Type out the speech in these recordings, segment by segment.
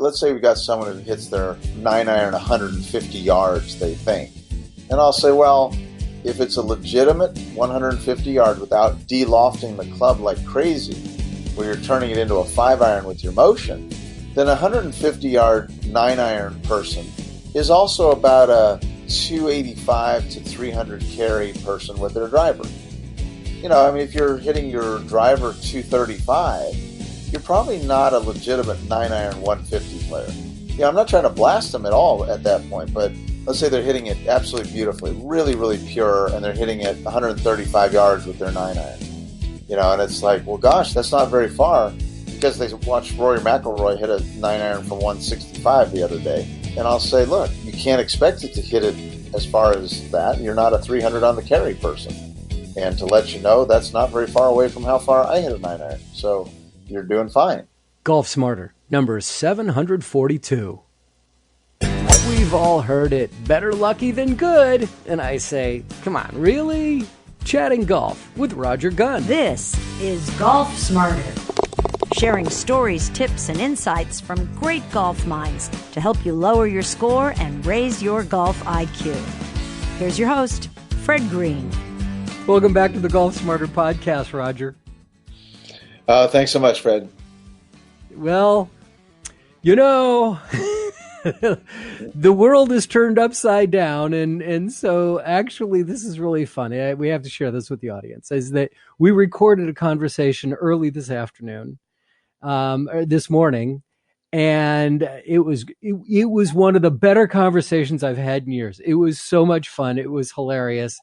let's say we got someone who hits their 9-iron 150 yards, they think. And I'll say, well, if it's a legitimate 150 yard without de-lofting the club like crazy, where you're turning it into a 5-iron with your motion, then a 150 yard 9-iron person is also about a 285 to 300 carry person with their driver. You know, I mean, if you're hitting your driver 235, you're probably not a legitimate 9-iron 150 player. You know, I'm not trying to blast them at all at that point, but let's say they're hitting it absolutely beautifully, really, really pure, and they're hitting it 135 yards with their 9-iron. You know, and it's like, well, gosh, that's not very far, because they watched Rory McIlroy hit a 9-iron from 165 the other day. And I'll say, look, you can't expect it to hit it as far as that. You're not a 300 on the carry person. And to let you know, that's not very far away from how far I hit a 9-iron. So you're doing fine. Golf Smarter, number 742. We've all heard it, better lucky than good. And I say, come on, really? Chatting golf with Roger Gunn. This is Golf Smarter. Sharing stories, tips, and insights from great golf minds to help you lower your score and raise your golf IQ. Here's your host, Fred Green. Welcome back to the Golf Smarter podcast, Roger. Thanks so much, Fred. Well, you know, the world is turned upside down, and so actually this is really funny. We have to share this with the audience, is that we recorded a conversation early this afternoon, this morning, and it was one of the better conversations I've had in years. It was so much fun. It was hilarious,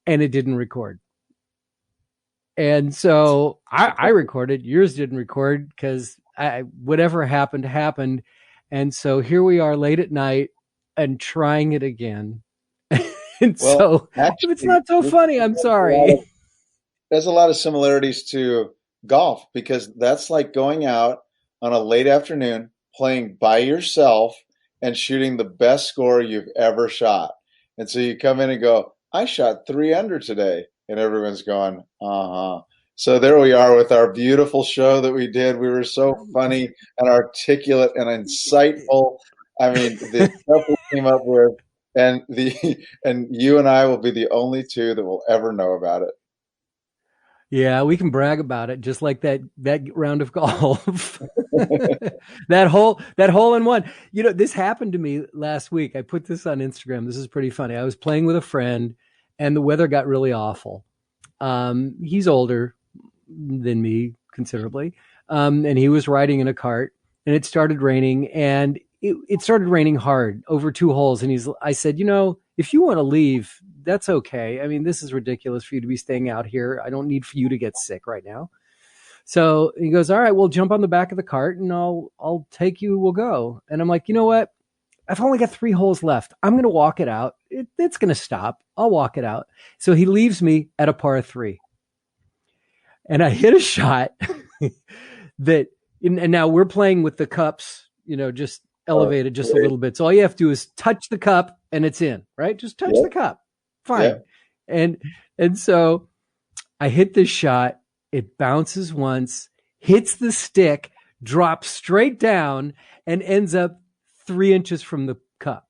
and it didn't record. And so I recorded. Yours didn't record because whatever happened. And so here we are late at night and trying it again. And well, so actually, if it's not so funny, I'm sorry. There's a lot of similarities to golf, because that's like going out on a late afternoon, playing by yourself and shooting the best score you've ever shot. And so you come in and go, I shot 3 under today. And everyone's going, uh-huh. So there we are with our beautiful show that we did. We were so funny and articulate and insightful. I mean, the stuff we came up with, and you and I will be the only two that will ever know about it. Yeah, we can brag about it, just like that round of golf. that hole in one. You know, this happened to me last week. I put this on Instagram. This is pretty funny. I was playing with a friend, and the weather got really awful. He's older than me considerably. And he was riding in a cart, and it started raining, and it started raining hard over 2 holes. And I said, you know, if you want to leave, that's okay. I mean, this is ridiculous for you to be staying out here. I don't need for you to get sick right now. So he goes, all right, we'll jump on the back of the cart and I'll take you. We'll go. And I'm like, you know what? I've only got 3 holes left. I'm going to walk it out. It's going to stop. I'll walk it out. So he leaves me at a par 3. And I hit a shot that, and now we're playing with the cups, you know, just elevated just a little bit. So all you have to do is touch the cup and it's in, right? Just touch the cup. Fine. Yeah. And so I hit this shot. It bounces once, hits the stick, drops straight down, and ends up 3 inches from the cup.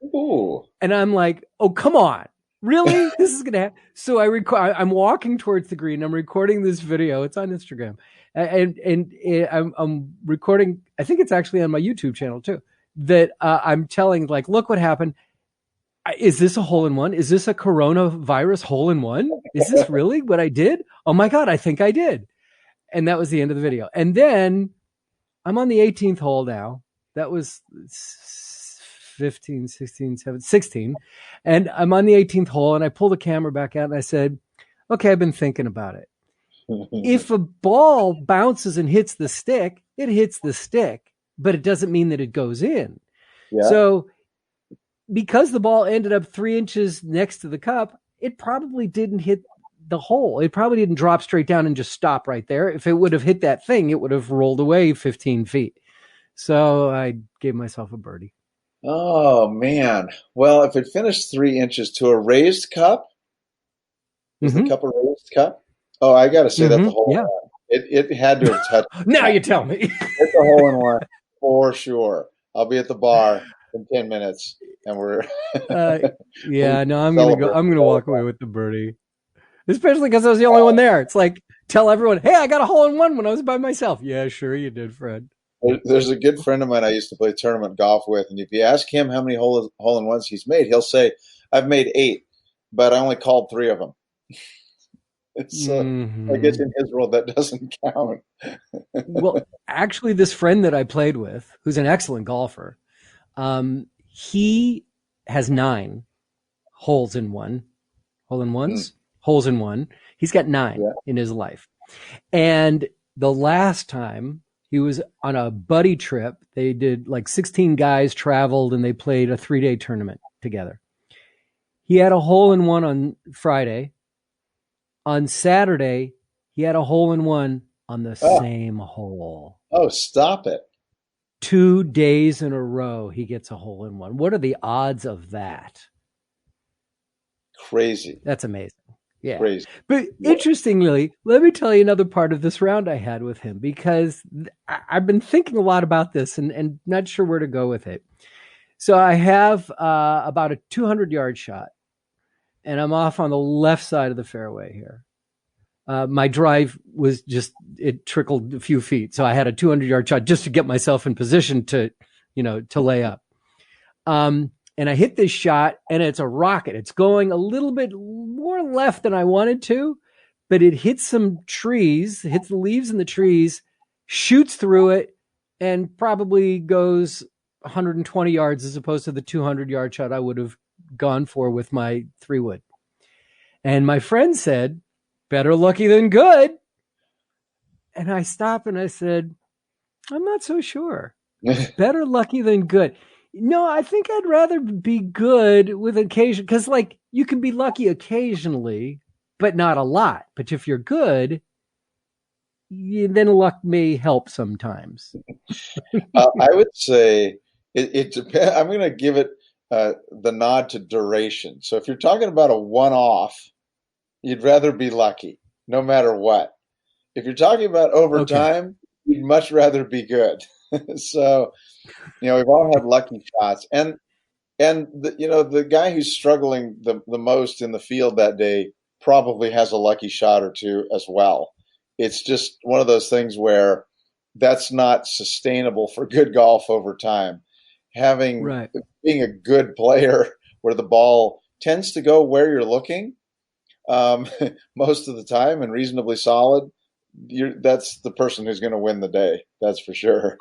Ooh. And I'm like, oh, come on. Really? This is going to happen. So I'm walking towards the green. I'm recording this video. It's on Instagram. And I'm recording, I think it's actually on my YouTube channel too, that I'm telling, like, look what happened. Is this a hole in one? Is this a coronavirus hole in one? Is this really what I did? Oh my God, I think I did. And that was the end of the video. And then I'm on the 18th hole now. That was 15, 16, 17, 16. And I'm on the 18th hole, and I pull the camera back out and I said, okay, I've been thinking about it. If a ball bounces and hits the stick, it hits the stick, but it doesn't mean that it goes in. Yeah. So because the ball ended up 3 inches next to the cup, it probably didn't hit the hole. It probably didn't drop straight down and just stop right there. If it would have hit that thing, it would have rolled away 15 feet. So I gave myself a birdie. Oh, man. Well, if it finished 3 inches to a raised cup, is the cup a raised cup? Oh, I got to say that the hole in one. It had to have touched. Now you tell me. It's a hole in one. for sure. I'll be at the bar in 10 minutes, and we're Yeah, no, I'm celebrate. gonna walk away with the birdie, especially because I was the only one there. It's like tell everyone, hey, I got a hole in one when I was by myself. Yeah, sure you did, Fred. There's a good friend of mine I used to play tournament golf with, and if you ask him how many hole in ones he's made, he'll say, "I've made 8, but I only called 3 of them." So I guess in his world that doesn't count. Well, actually, this friend that I played with, who's an excellent golfer, he has 9 holes in one. Hole in ones? Holes in one. He's got 9 in his life. And the last time he was on a buddy trip, they did like 16 guys traveled and they played a 3-day tournament together. He had a hole in one on Friday. On Saturday, he had a hole in one on the same hole. Oh, stop it. 2 days in a row, he gets a hole in one. What are the odds of that? Crazy. That's amazing. Yeah. Crazy. But interestingly, let me tell you another part of this round I had with him, because I've been thinking a lot about this and not sure where to go with it. So I have about a 200-yard shot, and I'm off on the left side of the fairway here. My drive was it trickled a few feet. So I had a 200-yard shot just to get myself in position to lay up. And I hit this shot, and it's a rocket. It's going a little bit more left than I wanted to, but it hits some trees, hits the leaves in the trees, shoots through it, and probably goes 120 yards as opposed to the 200-yard shot I would have gone for with my 3-wood. And my friend said, better lucky than good. And I stopped and I said, I'm not so sure. Better lucky than good. No, I think I'd rather be good with occasion, because like you can be lucky occasionally, but not a lot. But if you're good, then luck may help sometimes. I would say it depends. I'm going to give it the nod to duration. So if you're talking about a one-off, you'd rather be lucky, no matter what. If you're talking about over time, you'd much rather be good. So, we've all had lucky shots, and the guy who's struggling the most in the field that day probably has a lucky shot or two as well. It's just one of those things where that's not sustainable for good golf over time. Being a good player where the ball tends to go where you're looking most of the time and reasonably solid, that's the person who's going to win the day. That's for sure.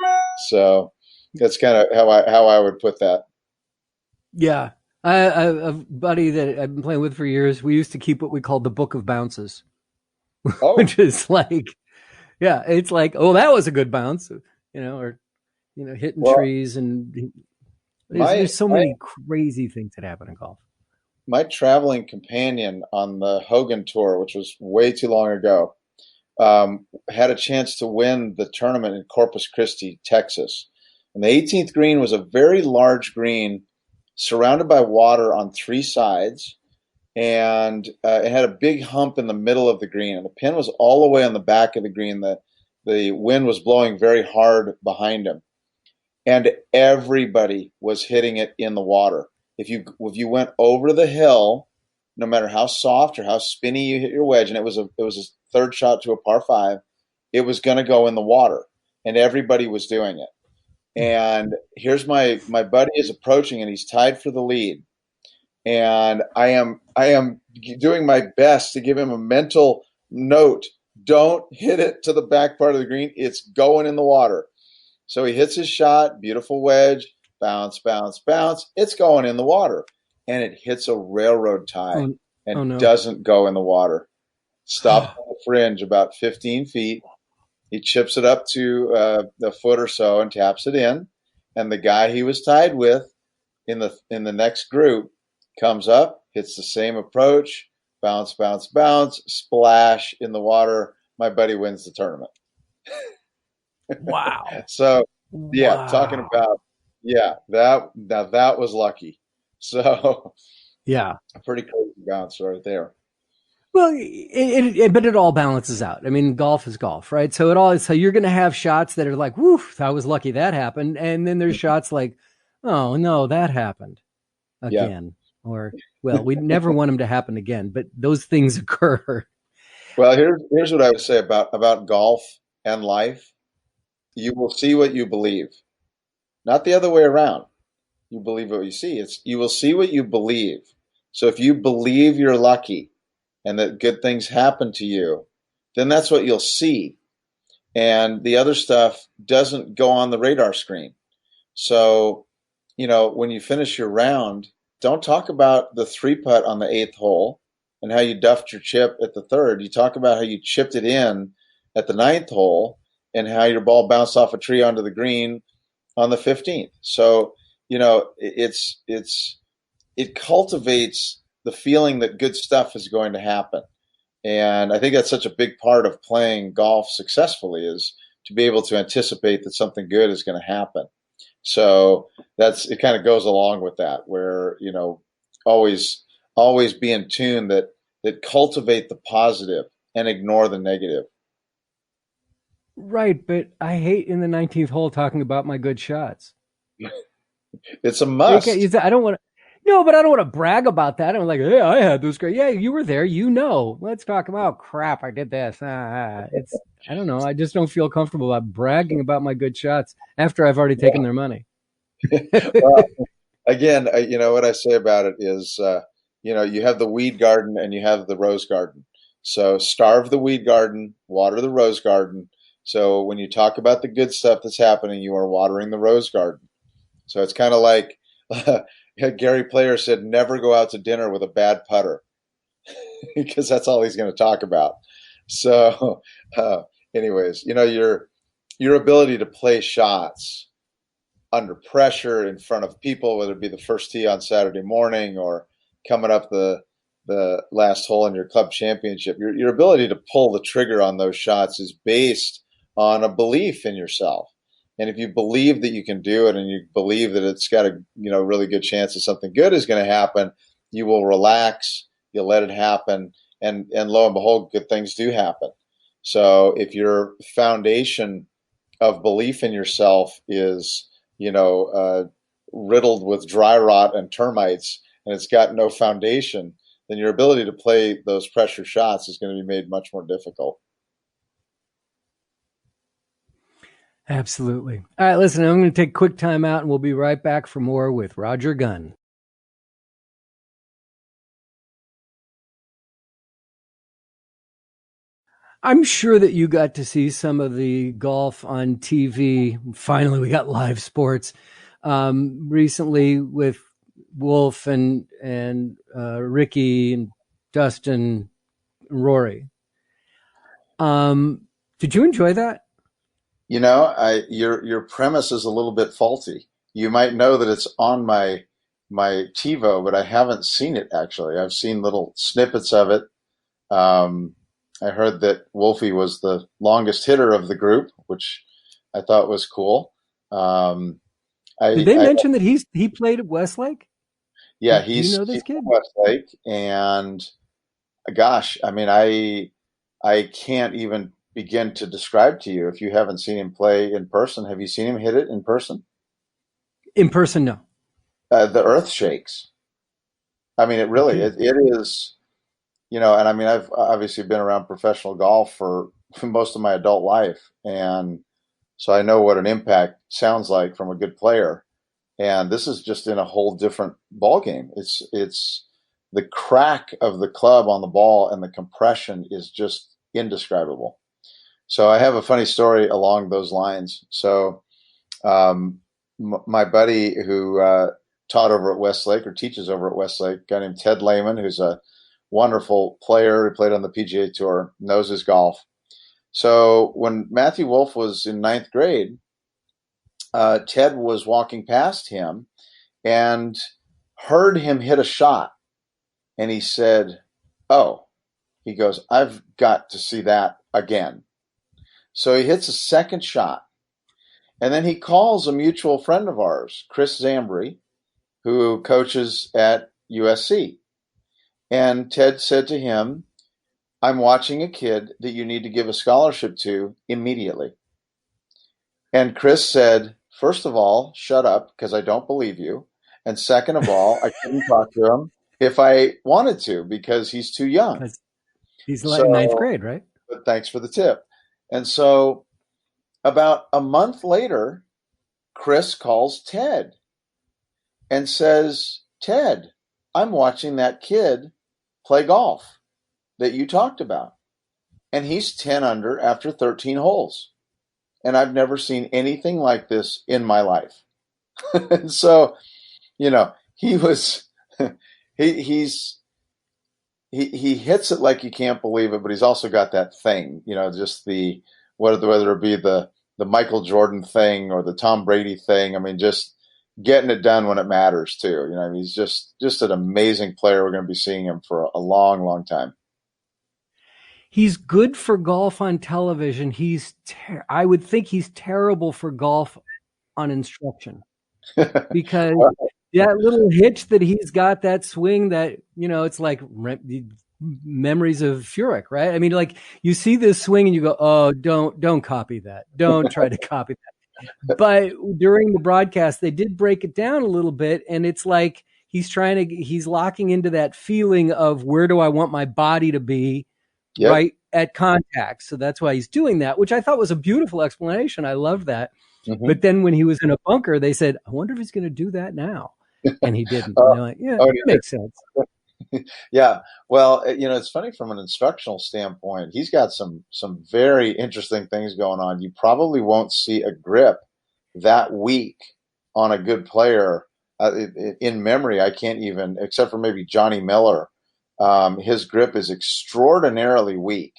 So that's kind of how I would put that. Yeah. A buddy that I've been playing with for years, we used to keep what we called the book of bounces, which is like, it's like, oh, that was a good bounce, or hitting trees, and there's so many crazy things that happen in golf. My traveling companion on the Hogan tour, which was way too long ago, had a chance to win the tournament in Corpus Christi, Texas. And the 18th green was a very large green surrounded by water on 3 sides. And it had a big hump in the middle of the green. And the pin was all the way on the back of the green. The wind was blowing very hard behind him. And everybody was hitting it in the water. If you went over the hill, no matter how soft or how spinny you hit your wedge, and it was a third shot to a par 5, it was going to go in the water, and everybody was doing it. And here's my buddy is approaching, and he's tied for the lead. And I am doing my best to give him a mental note: don't hit it to the back part of the green. It's going in the water. So he hits his shot, beautiful wedge, bounce, bounce, bounce. It's going in the water, and it hits a railroad tie doesn't go in the water. Stops on the fringe about 15 feet. He chips it up to a foot or so and taps it in. And the guy he was tied with in the next group comes up, hits the same approach, bounce, bounce, bounce, splash in the water. My buddy wins the tournament. Wow. So, talking about, that was lucky. So, yeah, a pretty crazy bounce right there. Well, but it all balances out. I mean, golf is golf, right? So you're going to have shots that are like, "Woof, I was lucky that happened," and then there's shots like, "Oh no, that happened Yeah. again," or, "Well, we never want them to happen again," but those things occur. Well, here's what I would say about golf and life. You will see what you believe, not the other way around. You believe what you see. It's you will see what you believe. So if you believe you're lucky and that good things happen to you, then that's what you'll see. And the other stuff doesn't go on the radar screen. So, when you finish your round, don't talk about the three putt on the eighth hole and how you duffed your chip at the third. You talk about how you chipped it in at the ninth hole and how your ball bounced off a tree onto the green on the 15th. So, it cultivates the feeling that good stuff is going to happen. And I think that's such a big part of playing golf successfully, is to be able to anticipate that something good is going to happen. So it kind of goes along with that, where, always be in tune that cultivate the positive and ignore the negative. Right, but I hate in the 19th hole talking about my good shots. It's a must. I don't want to. No, but I don't want to brag about that. I'm like, hey, I had this great. Yeah, you were there. Let's talk about crap. I did this. It's. I don't know. I just don't feel comfortable about bragging about my good shots after I've already taken their money. Well, again, what I say about it is, you have the weed garden and you have the rose garden. So starve the weed garden, water the rose garden. So when you talk about the good stuff that's happening, you are watering the rose garden. So it's kind of like Gary Player said, never go out to dinner with a bad putter because that's all he's going to talk about. So anyways, your ability to play shots under pressure in front of people, whether it be the first tee on Saturday morning or coming up the last hole in your club championship, your ability to pull the trigger on those shots is based on a belief in yourself. And if you believe that you can do it and you believe that it's got a really good chance that something good is going to happen, you will relax, you'll let it happen, and lo and behold, good things do happen. So if your foundation of belief in yourself is riddled with dry rot and termites, and it's got no foundation, then your ability to play those pressure shots is going to be made much more difficult. Absolutely. All right, listen, I'm going to take a quick time out and we'll be right back for more with Roger Gunn. I'm sure that you got to see some of the golf on TV. Finally, we got live sports recently with Wolf and Ricky and Dustin and Rory. Did you enjoy that? Your premise is a little bit faulty. You might know that it's on my TiVo, but I haven't seen it actually. I've seen little snippets of it. I heard that Wolfie was the longest hitter of the group, which I thought was cool. Did they mention that he played at Westlake? Yeah, do you know this kid? Westlake, and gosh, I mean, I can't even begin to describe to you if you haven't seen him play in person. Have you seen him hit it in person? In person, no. The earth shakes. I mean, it really it is. And I mean, I've obviously been around professional golf for most of my adult life, and so I know what an impact sounds like from a good player. And this is just in a whole different ball game. It's the crack of the club on the ball and the compression is just indescribable. So I have a funny story along those lines. So my buddy who taught over at Westlake or teaches over at Westlake, a guy named Ted Lehman, who's a wonderful player who played on the PGA Tour, knows his golf. So when Matthew Wolf was in ninth grade, Ted was walking past him and heard him hit a shot. And he said, oh, he goes, I've got to see that again. So he hits a second shot. And then he calls a mutual friend of ours, Chris Zambri, who coaches at USC. And Ted said to him, I'm watching a kid that you need to give a scholarship to immediately. And Chris said, first of all, shut up because I don't believe you. And second of all, I couldn't talk to him if I wanted to because he's too young. Because he's like ninth So, grade, right? but thanks for the tip. And so about a month later, Chris calls Ted and says, Ted, I'm watching that kid play golf that you talked about. And he's 10 under after 13 holes. And I've never seen anything like this in my life. And so, he was, he hits it like you can't believe it, but he's also got that thing, just whether it be the Michael Jordan thing or the Tom Brady thing. I mean, just getting it done when it matters too. He's just an amazing player. We're going to be seeing him for a long, long time. He's good for golf on television. I would think he's terrible for golf on instruction because that little hitch that he's got, that swing that, it's like memories of Furyk, right? I mean, like you see this swing and you go, oh, don't copy that. Don't try to copy that. But during the broadcast, they did break it down a little bit. And it's like, he's locking into that feeling of where do I want my body to be? Yep. Right at contact. So that's why he's doing that, which I thought was a beautiful explanation. I love that. Mm-hmm. But then when he was in a bunker, they said, I wonder if he's going to do that now. And he didn't. And they're like, yeah, it makes sense. Yeah. Well, it's funny from an instructional standpoint. He's got some very interesting things going on. You probably won't see a grip that weak on a good player in memory. I can't even, except for maybe Johnny Miller. His grip is extraordinarily weak.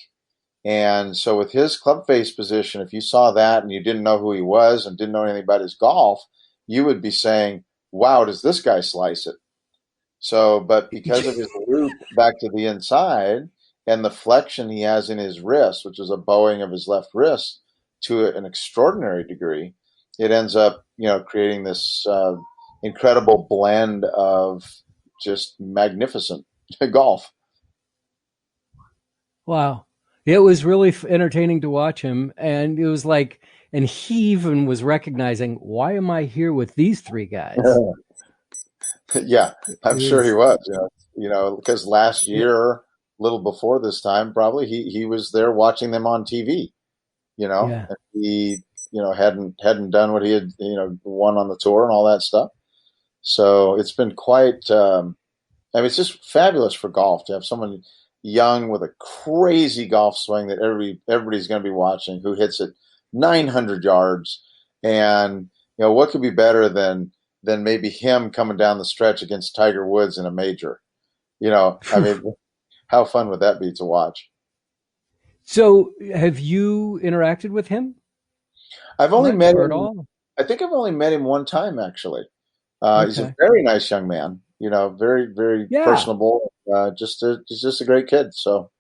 And so with his club face position, if you saw that and you didn't know who he was and didn't know anything about his golf, you would be saying, wow, does this guy slice it? So, but because of his loop back to the inside and the flexion he has in his wrist, which is a bowing of his left wrist to an extraordinary degree, it ends up, creating this incredible blend of just magnificent golf. Wow. It was really entertaining to watch him. And it was like, and he even was recognizing, why am I here with these three guys? Yeah, I'm sure he was, because last year, a little before this time, probably he was there watching them on TV, and he, hadn't done what he had, won on the tour and all that stuff. So it's been quite, it's just fabulous for golf to have someone young with a crazy golf swing that everybody's going to be watching, who hits it 900 yards. And, what could be better than maybe him coming down the stretch against Tiger Woods in a major? How fun would that be to watch? So have you interacted with him? I've only met him. I think I've only met him one time, actually. Okay. He's a very nice young man. Very, very personable. He's just a great kid. So,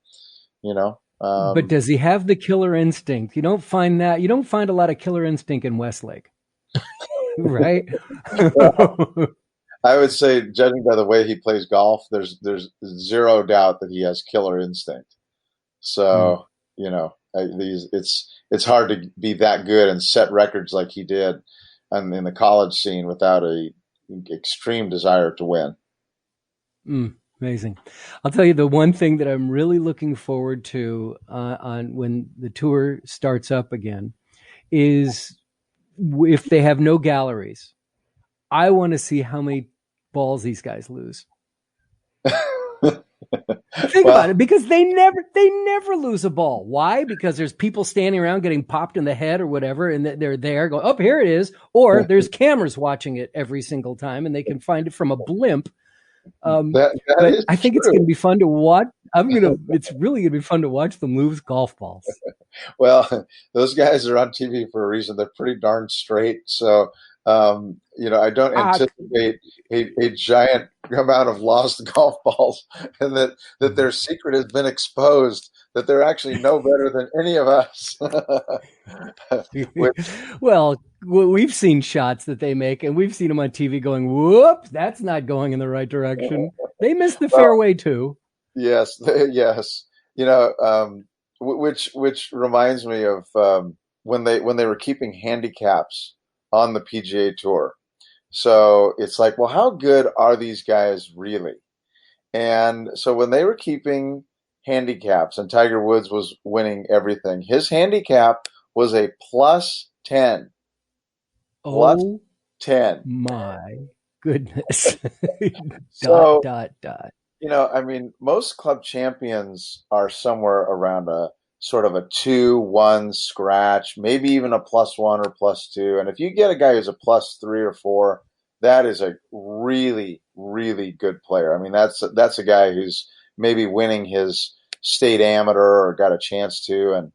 but does he have the killer instinct? You don't find a lot of killer instinct in Westlake, right? Well, I would say, judging by the way he plays golf, there's zero doubt that he has killer instinct. So, it's hard to be that good and set records like he did in the college scene without a extreme desire to win. Amazing. I'll tell you the one thing that I'm really looking forward to on when the tour starts up again is if they have no galleries. I want to see how many balls these guys lose. Think about it, because they never lose a ball. Why? Because there's people standing around getting popped in the head or whatever, and they're there going, oh, here it is. Or there's cameras watching it every single time, and they can find it from a blimp. But I think it's going to be fun to watch. It's really going to be fun to watch them lose golf balls. Well, those guys are on TV for a reason. They're pretty darn straight. So, I don't anticipate a giant amount of lost golf balls, and that their secret has been exposed, that they're actually no better than any of us. Well, we've seen shots that they make, and we've seen them on TV going, whoop, that's not going in the right direction. They missed the fairway too. Yes. You know, which reminds me of when they were keeping handicaps on the PGA Tour. So it's like, well, how good are these guys really? And so when they were keeping handicaps and Tiger Woods was winning everything, his handicap was a plus 10. Plus Oh 10. my goodness. dot, So, dot, dot. I mean, most club champions are somewhere around a sort of a 2-1 scratch, maybe even a +1 or +2. And if you get a guy who's a +3 or 4, that is a really, really good player. I mean, that's a guy who's maybe winning his state amateur or got a chance to, and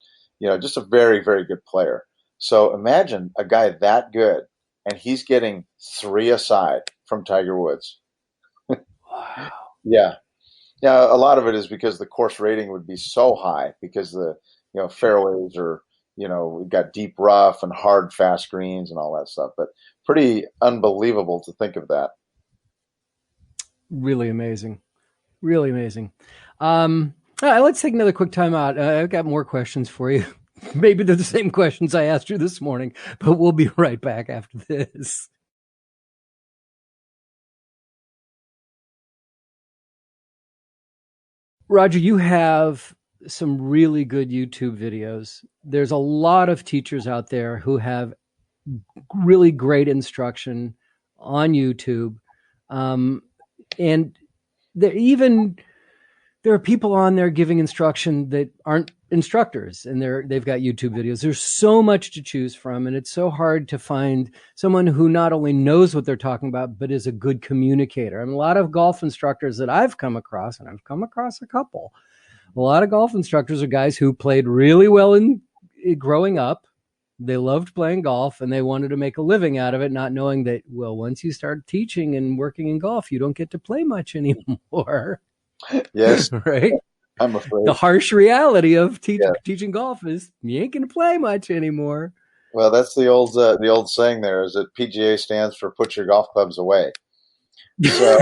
just a very, very good player. So imagine a guy that good, and he's getting 3 aside from Tiger Woods. Wow. Yeah. Yeah, a lot of it is because the course rating would be so high because the fairways are we've got deep rough and hard fast greens and all that stuff. But pretty unbelievable to think of that. Really amazing. Really amazing. All right, let's take another quick time out. I've got more questions for you. Maybe they're the same questions I asked you this morning, but we'll be right back after this. Roger, you have some really good YouTube videos. There's a lot of teachers out there who have really great instruction on YouTube. And there are people on there giving instruction that aren't instructors, and they've got YouTube videos. There's so much to choose from, and it's so hard to find someone who not only knows what they're talking about, but is a good communicator. I mean, a lot of golf instructors that I've come across, and I've come across a couple, a lot of golf instructors are guys who played really well in growing up. They loved playing golf and they wanted to make a living out of it, not knowing that, well, once you start teaching and working in golf, you don't get to play much anymore. Yes, right. I'm afraid. The harsh reality of Yeah. teaching golf is you ain't going to play much anymore. Well, that's the old saying there is that PGA stands for put your golf clubs away. So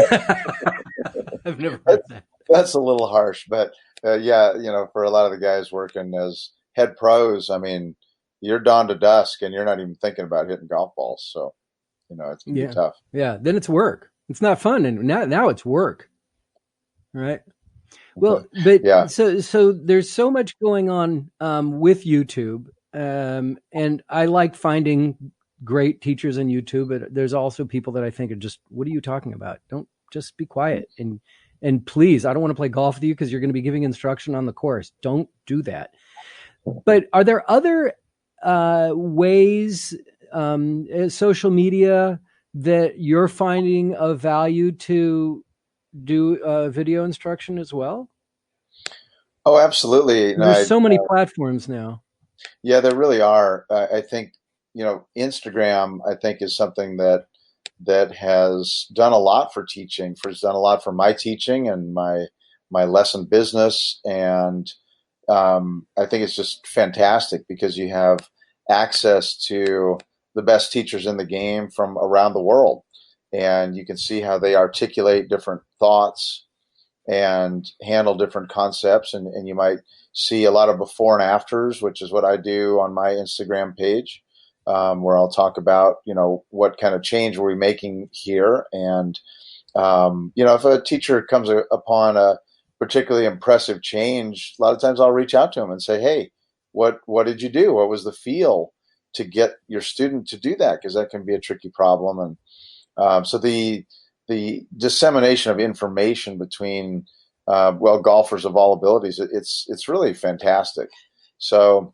I've never heard that. That's a little harsh, but yeah, for a lot of the guys working as head pros, I mean, you're dawn to dusk and you're not even thinking about hitting golf balls. So, it's going to be tough. Yeah. Then it's work. It's not fun. And now it's work. Right. Well, but yeah. So there's so much going on with YouTube. And I like finding great teachers on YouTube, but there's also people that I think are just, what are you talking about? Don't just be quiet. And please, I don't want to play golf with you because you're going to be giving instruction on the course. Don't do that. But are there other ways, social media, that you're finding of value to do video instruction as well? Oh, absolutely. There's so many platforms now. Yeah, there really are. I think, Instagram, I think, is something that has done a lot for teaching, has done a lot for my teaching and my lesson business. And I think it's just fantastic because you have access to the best teachers in the game from around the world. And you can see how they articulate different thoughts and handle different concepts. And you might see a lot of before and afters, which is what I do on my Instagram page, where I'll talk about, what kind of change are we making here. And, if a teacher comes upon a particularly impressive change, a lot of times I'll reach out to them and say, hey, what did you do? What was the feel to get your student to do that? Because that can be a tricky problem. And so the dissemination of information between golfers of all abilities, it's really fantastic. So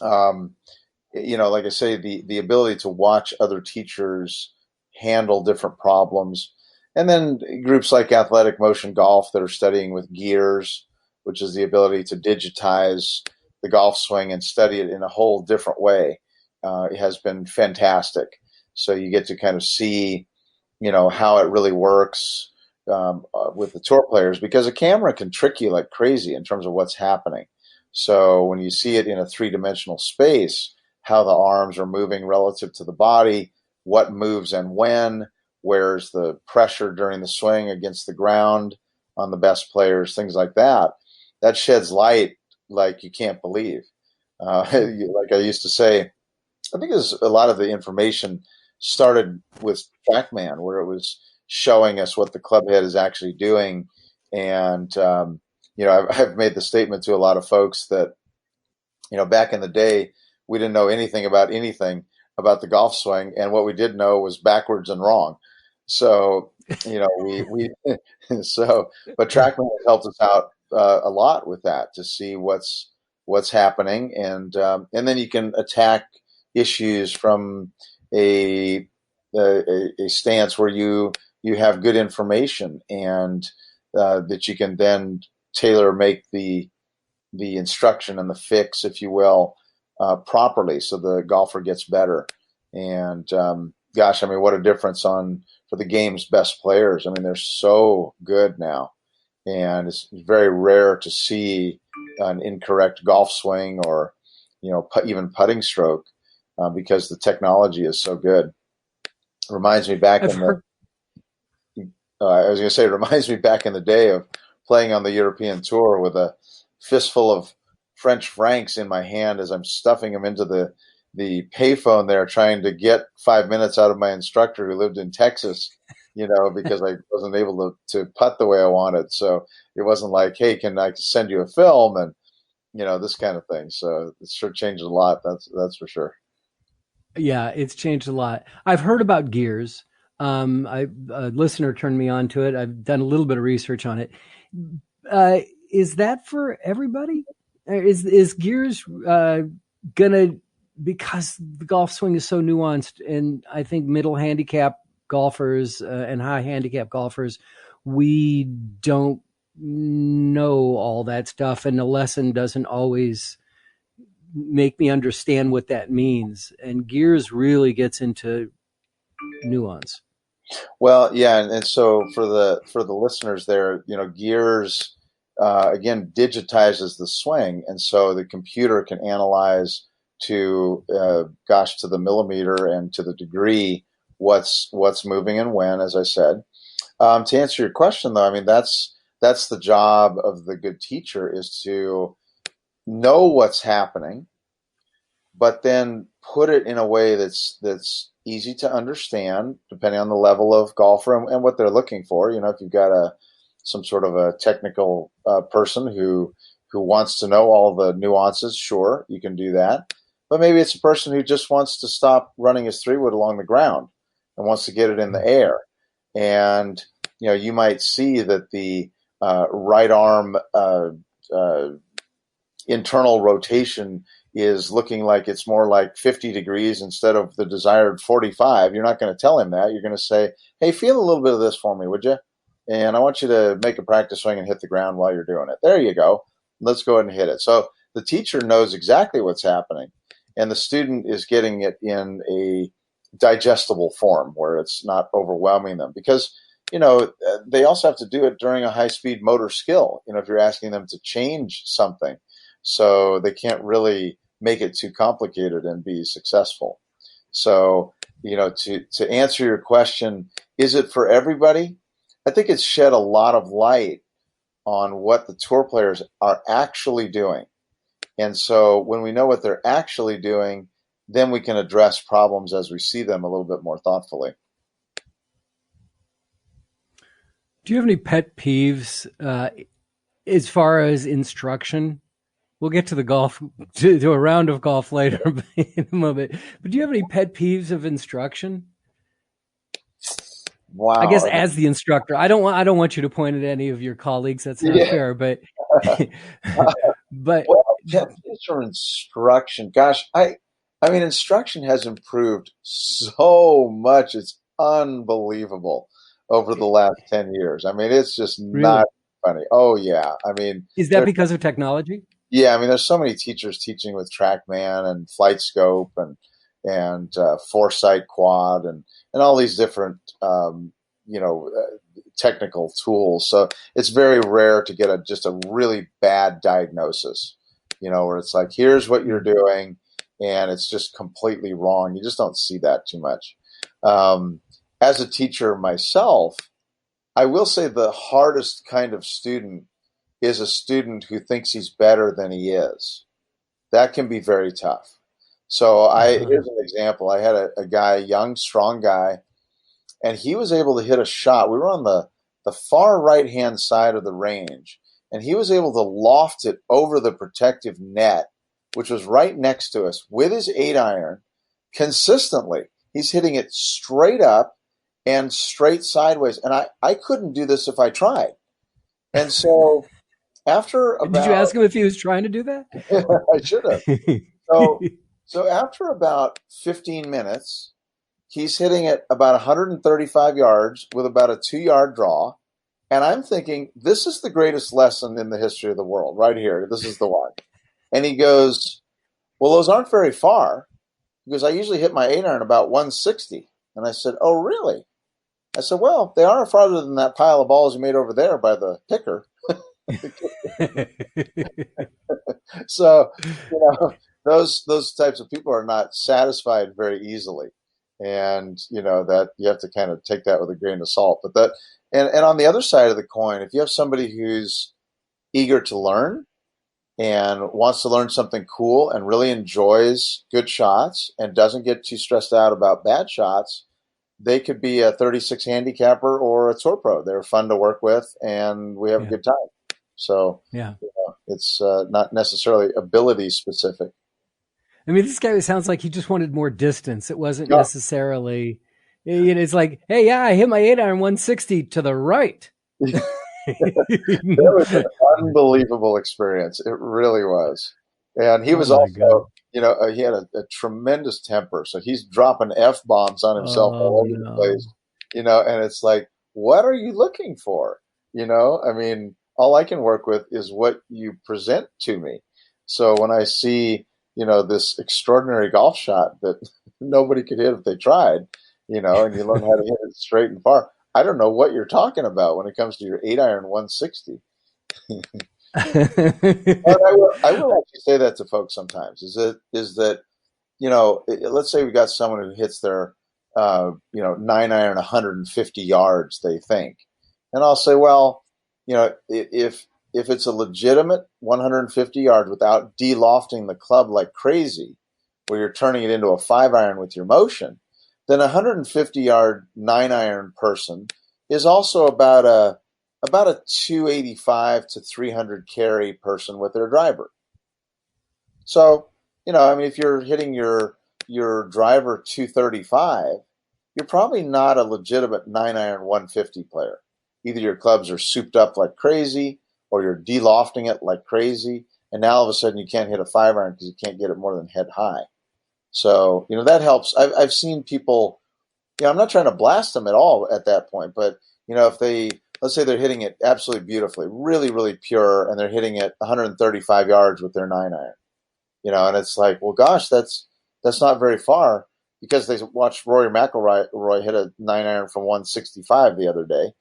like I say, the ability to watch other teachers handle different problems, and then groups like Athletic Motion Golf that are studying with gears, which is the ability to digitize the golf swing and study it in a whole different way. It has been fantastic. So you get to kind of see how it really works with the tour players, because a camera can trick you like crazy in terms of what's happening. So when you see it in a 3-dimensional space, how the arms are moving relative to the body, what moves and when, where's the pressure during the swing against the ground on the best players, things like that. that sheds light like you can't believe. Like I used to say, I think a lot of the information started with TrackMan, where it was showing us what the club head is actually doing. And, I've made the statement to a lot of folks that, back in the day, we didn't know anything about the golf swing. And what we did know was backwards and wrong. So, but TrackMan has helped us out a lot with that to see what's happening. And then you can attack issues from a stance where you have good information and that you can then make the instruction and the fix, if you will, properly, so the golfer gets better. And gosh, I mean, what a difference for the game's best players. I mean, they're so good now, and it's very rare to see an incorrect golf swing or even putting stroke because the technology is so good. Reminds me back it reminds me back in the day of playing on the European tour with a fistful of French francs in my hand as I'm stuffing them into the payphone there, trying to get 5 minutes out of my instructor who lived in Texas, because I wasn't able to putt the way I wanted. So it wasn't like, hey, can I send you a film and, this kind of thing. So it's sure changed a lot. That's for sure. Yeah, it's changed a lot. I've heard about gears. A listener turned me on to it. I've done a little bit of research on it. Is that for everybody? Is gears gonna, because the golf swing is so nuanced, and I think middle handicap golfers and high handicap golfers, we don't know all that stuff, and the lesson doesn't always make me understand what that means. And gears really gets into nuance. Well, yeah, and so for the listeners there, gears again digitizes the swing, and so the computer can analyze to the millimeter and to the degree what's moving and when, as I said. To answer your question, though, I mean that's the job of the good teacher, is to know what's happening, but then put it in a way that's easy to understand, depending on the level of golfer and what they're looking for. If you've got some sort of a technical person who wants to know all the nuances, sure, you can do that. But maybe it's a person who just wants to stop running his 3-wood along the ground and wants to get it in the air. And you might see that the right arm internal rotation is looking like it's more like 50 degrees instead of the desired 45. You're not going to tell him that. You're going to say, hey, feel a little bit of this for me, would you? And I want you to make a practice swing and hit the ground while you're doing it. There you go. Let's go ahead and hit it. So the teacher knows exactly what's happening, and the student is getting it in a digestible form where it's not overwhelming them, because they also have to do it during a high-speed motor skill, if you're asking them to change something. So they can't really make it too complicated and be successful. So, to answer your question, is it for everybody? I think it's shed a lot of light on what the tour players are actually doing. And so when we know what they're actually doing, then we can address problems as we see them a little bit more thoughtfully. Do you have any pet peeves as far as instruction? We'll get to the golf, to a round of golf later in a moment. But do you have any pet peeves of instruction? Wow. I guess as the instructor, I don't want you to point at any of your colleagues. That's not fair. But pet peeves for instruction. Gosh, I mean, instruction has improved so much. It's unbelievable over the last 10 years. I mean, it's just not funny. Oh yeah. I mean, is that because of technology? Yeah, I mean, there's so many teachers teaching with TrackMan and FlightScope and Foresight Quad and all these different technical tools. So it's very rare to get just a really bad diagnosis, where it's like, here's what you're doing, and it's just completely wrong. You just don't see that too much. As a teacher myself, I will say the hardest kind of student is a student who thinks he's better than he is. That can be very tough. So here's an example. I had a guy, a young, strong guy, and he was able to hit a shot. We were on the far right-hand side of the range, and he was able to loft it over the protective net, which was right next to us, with his 8-iron consistently. He's hitting it straight up and straight sideways. And I couldn't do this if I tried. And so after about... Did you ask him if he was trying to do that? I should have. So after about 15 minutes, he's hitting it about 135 yards with about a 2-yard draw. And I'm thinking, this is the greatest lesson in the history of the world right here. This is the one. And he goes, well, those aren't very far. Because I usually hit my 8-iron about 160. And I said, oh, really? I said, well, they are farther than that pile of balls you made over there by the picker. So, those types of people are not satisfied very easily. And, that you have to kind of take that with a grain of salt. But that, and on the other side of the coin, if you have somebody who's eager to learn and wants to learn something cool and really enjoys good shots and doesn't get too stressed out about bad shots, they could be a 36 handicapper or a tour pro. They're fun to work with, and we have a good time. So it's not necessarily ability specific. I mean, this guy sounds like he just wanted more distance. It wasn't necessarily, it's like, hey, I hit my 8-iron 160 to the right. That was an unbelievable experience. It really was. And he was also, he had a tremendous temper. So he's dropping F-bombs on himself all over the place, and it's like, what are you looking for? I mean, all I can work with is what you present to me. So when I see, this extraordinary golf shot that nobody could hit if they tried, and you learn how to hit it straight and far, I don't know what you're talking about when it comes to your 8-iron 160. But I will actually say that to folks sometimes. Is that let's say we got someone who hits their 9-iron 150 yards, they think, and I'll say, well, if it's a legitimate 150 yards without de-lofting the club like crazy, where you're turning it into a 5-iron with your motion, then a 150-yard 9-iron person is also about a 285 to 300 carry person with their driver. So, if you're hitting your driver 235, you're probably not a legitimate 9-iron 150 player. Either your clubs are souped up like crazy, or you're de-lofting it like crazy, and now all of a sudden you can't hit a 5-iron because you can't get it more than head high. So, that helps. I've seen people, I'm not trying to blast them at all at that point, but, if let's say they're hitting it absolutely beautifully, really, really pure, and they're hitting it 135 yards with their 9-iron, and it's like, well, gosh, that's not very far, because they watched Rory McIlroy hit a 9-iron from 165 the other day.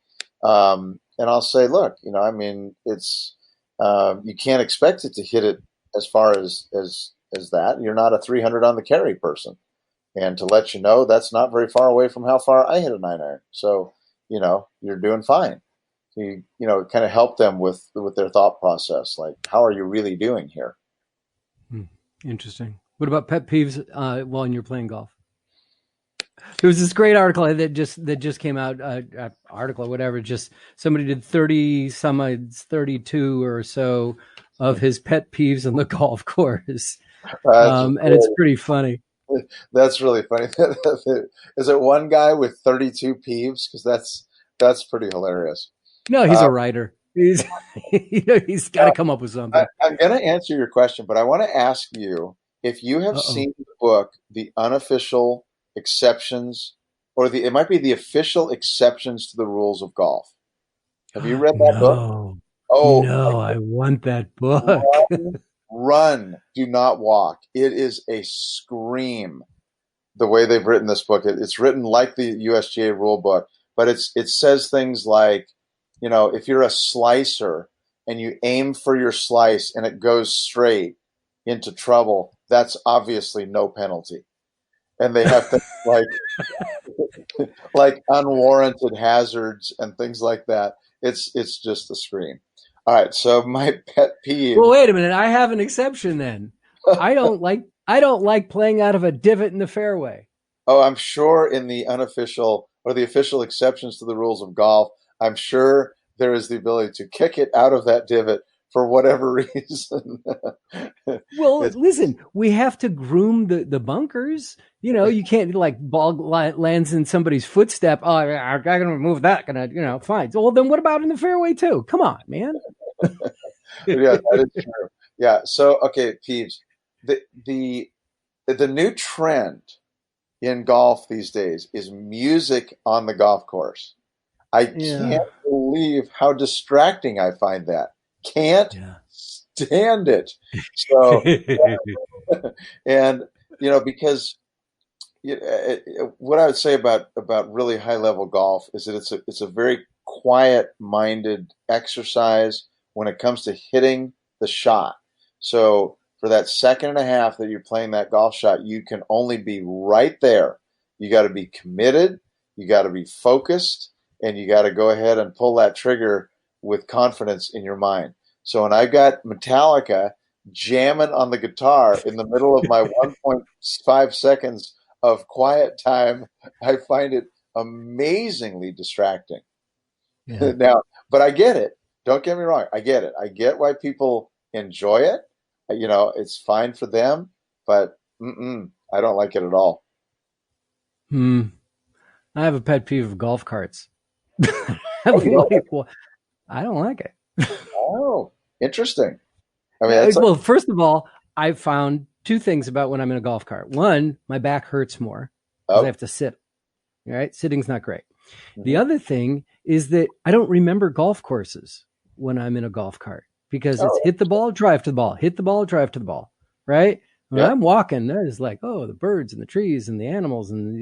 And I'll say, look, it's, you can't expect it to hit it as far as that. You're not a 300 on the carry person. And to let you know, that's not very far away from how far I hit a 9-iron. So, you're doing fine. So you kind of help them with their thought process. Like, how are you really doing here? Interesting. What about pet peeves while you're playing golf? There was this great article that just came out, article or whatever. Just somebody did 32 or so of his pet peeves on the golf course, and it's pretty funny. That's really funny. Is it one guy with 32 peeves? Because that's pretty hilarious. No, he's a writer. He's got to come up with something. I'm going to answer your question, but I want to ask you if you have seen the book, The Unofficial Exceptions, or it might be The Official Exceptions to the Rules of Golf. Have you read that book? Oh, no, I want that book. Run, do not walk. It is a scream, the way they've written this book. It's written like the USGA rule book, but it says things like, if you're a slicer and you aim for your slice and it goes straight into trouble, that's obviously no penalty. And they have things like unwarranted hazards and things like that. It's just a scream. All right. So my pet peeve. Well, wait a minute. I have an exception then. I don't like playing out of a divot in the fairway. Oh, I'm sure in the unofficial or the official exceptions to the rules of golf, I'm sure there is the ability to kick it out of that divot for whatever reason. Well, listen, we have to groom the bunkers. You can't like ball lands in somebody's footstep. Oh, I'm going to move that. Fine. Well, then what about in the fairway too? Come on, man. Yeah, that is true. Yeah. So, okay, Peeves, the new trend in golf these days is music on the golf course. I can't believe how distracting I find that. Can't stand it. So, and because what I would say about really high level golf is that it's a very quiet minded exercise when it comes to hitting the shot. So for that second and a half that you're playing that golf shot, you can only be right there. You got to be committed. You got to be focused, and you got to go ahead and pull that trigger with confidence in your mind. So when I've got Metallica jamming on the guitar in the middle of my 1.5 seconds of quiet time, I find it amazingly distracting. Yeah. Now, but I get it. Don't get me wrong. I get it. I get why people enjoy it. It's fine for them, but I don't like it at all. I have a pet peeve of golf carts. I don't like it. Oh, interesting. I mean, first of all, I've found two things about when I'm in a golf cart. One, my back hurts more because I have to sit. All right, sitting's not great. Mm-hmm. The other thing is that I don't remember golf courses when I'm in a golf cart because it's hit the ball, drive to the ball, hit the ball, drive to the ball, right? When I'm walking, there's like, the birds and the trees and the animals and,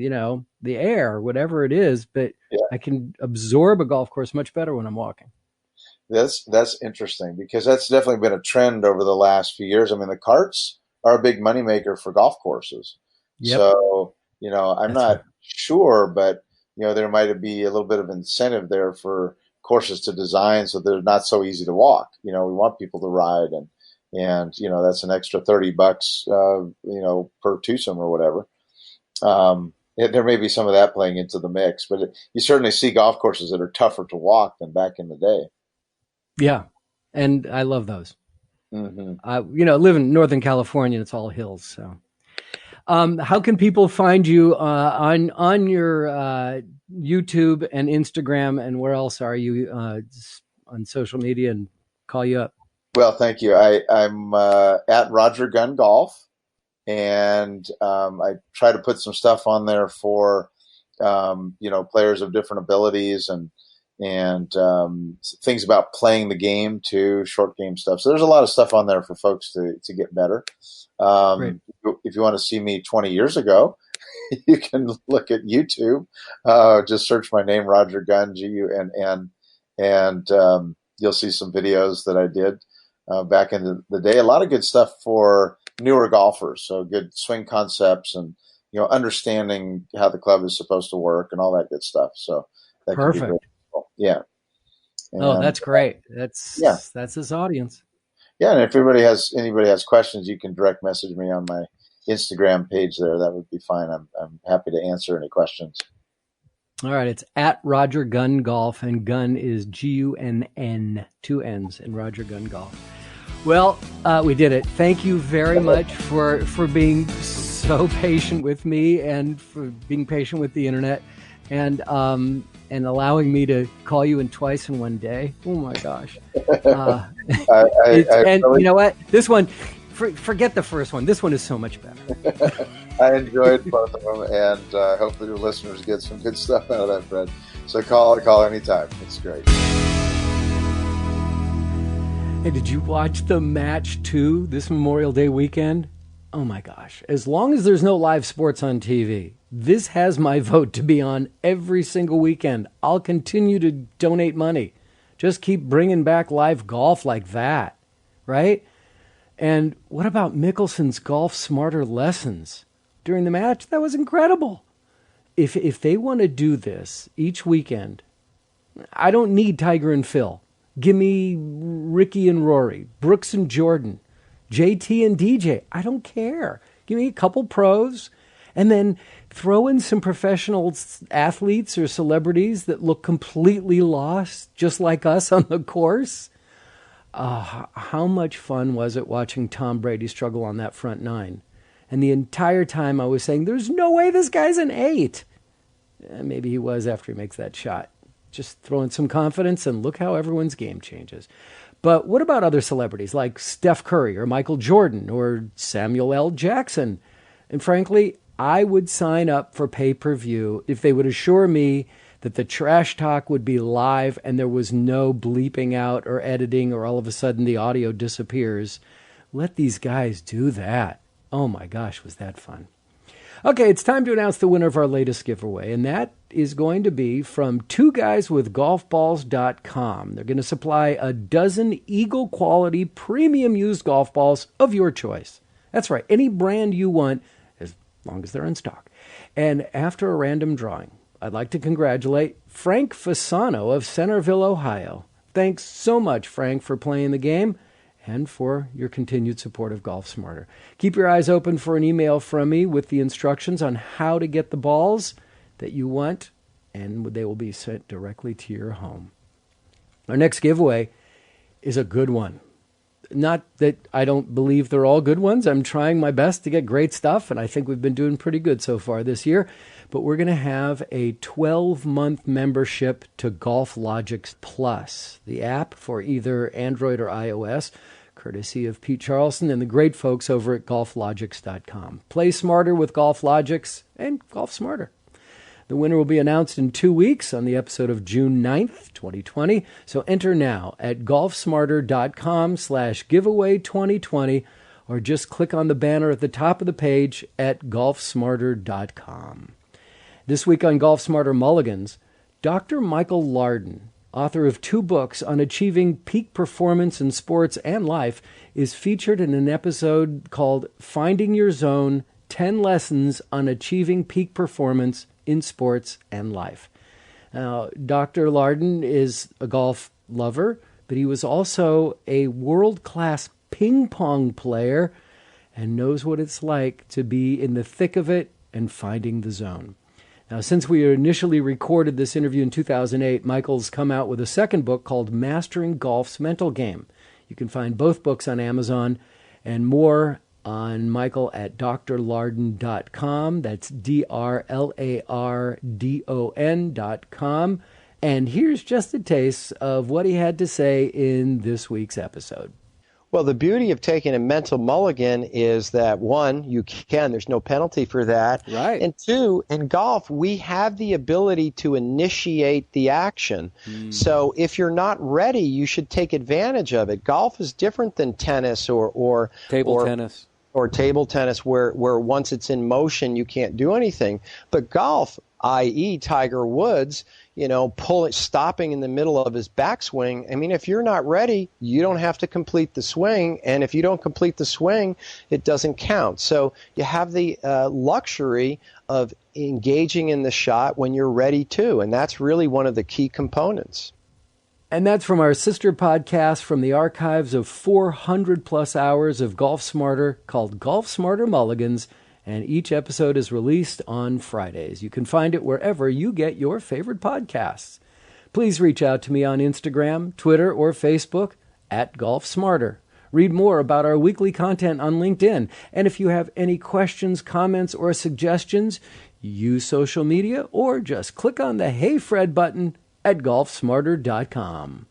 the air, whatever it is. But I can absorb a golf course much better when I'm walking. That's interesting because that's definitely been a trend over the last few years. I mean, the carts are a big moneymaker for golf courses. Yep. So, I'm not sure, but, there might be a little bit of incentive there for courses to design so they're not so easy to walk. We want people to ride and that's an extra $30, per twosome or whatever. There may be some of that playing into the mix, but you certainly see golf courses that are tougher to walk than back in the day. Yeah. And I love those. Mm-hmm. I live in Northern California and it's all hills. So, how can people find you, on your, YouTube and Instagram, and where else are you, on social media, and call you up? Well, thank you. I'm at Roger Gunn Golf, and I try to put some stuff on there for players of different abilities and things about playing the game too, short game stuff. So there's a lot of stuff on there for folks to get better. If you want to see me 20 years ago, you can look at YouTube. Just search my name, Roger Gunn, Gunn, and you'll see some videos that I did back in the day. A lot of good stuff for newer golfers. So good swing concepts and, understanding how the club is supposed to work and all that good stuff. So that perfect. Really cool. Yeah. And, that's great. That's his audience. Yeah. And if anybody has questions, you can direct message me on my Instagram page there. That would be fine. I'm happy to answer any questions. All right. It's at Roger Gunn Golf, and Gunn is Gunn, 2 N's, in Roger Gunn Golf. Well, we did it. Thank you very much for being so patient with me and for being patient with the internet and allowing me to call you in twice in one day. Oh my gosh. You know what? This one, forget the first one. This one is so much better. I enjoyed both of them, and hopefully your listeners get some good stuff out of that, Fred. So call anytime. It's great. Hey, did you watch the match too this Memorial Day weekend? Oh my gosh. As long as there's no live sports on TV, this has my vote to be on every single weekend. I'll continue to donate money. Just keep bringing back live golf like that, right? And what about Mickelson's Golf Smarter lessons during the match? That was incredible. If they want to do this each weekend, I don't need Tiger and Phil. Give me Ricky and Rory, Brooks and Jordan, JT and DJ. I don't care. Give me a couple pros, and then throw in some professional athletes or celebrities that look completely lost, just like us on the course. How much fun was it watching Tom Brady struggle on that front nine? And the entire time I was saying, there's no way this guy's an 8. Maybe he was after he makes that shot. Just throw in some confidence and look how everyone's game changes. But what about other celebrities like Steph Curry or Michael Jordan or Samuel L. Jackson? And frankly, I would sign up for pay-per-view if they would assure me that the trash talk would be live and there was no bleeping out or editing or all of a sudden the audio disappears. Let these guys do that. Oh my gosh, was that fun. Okay, it's time to announce the winner of our latest giveaway, and that is going to be from twoguyswithgolfballs.com. They're going to supply a dozen Eagle quality premium used golf balls of your choice. That's right, any brand you want, as long as they're in stock. And after a random drawing, I'd like to congratulate Frank Fasano of Centerville, Ohio. Thanks so much, Frank, for playing the game and for your continued support of Golf Smarter. Keep your eyes open for an email from me with the instructions on how to get the balls that you want, and they will be sent directly to your home. Our next giveaway is a good one. Not that I don't believe they're all good ones. I'm trying my best to get great stuff, and I think we've been doing pretty good so far this year. But we're going to have a 12-month membership to Golf Logics Plus, the app for either Android or iOS, courtesy of Pete Charlson and the great folks over at golflogics.com. Play smarter with Golf Logics and Golf Smarter. The winner will be announced in 2 weeks on the episode of June 9th, 2020. So enter now at golfsmarter.com/giveaway2020 or just click on the banner at the top of the page at golfsmarter.com. This week on Golf Smarter Mulligans, Dr. Michael Lardon, author of 2 books on achieving peak performance in sports and life, is featured in an episode called Finding Your Zone, 10 Lessons on Achieving Peak Performance in Sports and Life. Now, Dr. Lardon is a golf lover, but he was also a world-class ping pong player and knows what it's like to be in the thick of it and finding the zone. Now, since we initially recorded this interview in 2008, Michael's come out with a second book called Mastering Golf's Mental Game. You can find both books on Amazon and more on Michael at drlardon.com. That's drlardon.com. And here's just a taste of what he had to say in this week's episode. Well, the beauty of taking a mental mulligan is that, 1, there's no penalty for that. Right. And 2, in golf, we have the ability to initiate the action. So if you're not ready, you should take advantage of it. Golf is different than tennis or Table tennis. Or table tennis where once it's in motion, you can't do anything. But golf, i.e. Tiger Woods, stopping in the middle of his backswing. I mean, if you're not ready, you don't have to complete the swing. And if you don't complete the swing, it doesn't count. So you have the luxury of engaging in the shot when you're ready to. And that's really one of the key components. And that's from our sister podcast from the archives of 400-plus hours of Golf Smarter called Golf Smarter Mulligans, and each episode is released on Fridays. You can find it wherever you get your favorite podcasts. Please reach out to me on Instagram, Twitter, or Facebook at Golf Smarter. Read more about our weekly content on LinkedIn. And if you have any questions, comments, or suggestions, use social media or just click on the Hey Fred button at golfsmarter.com.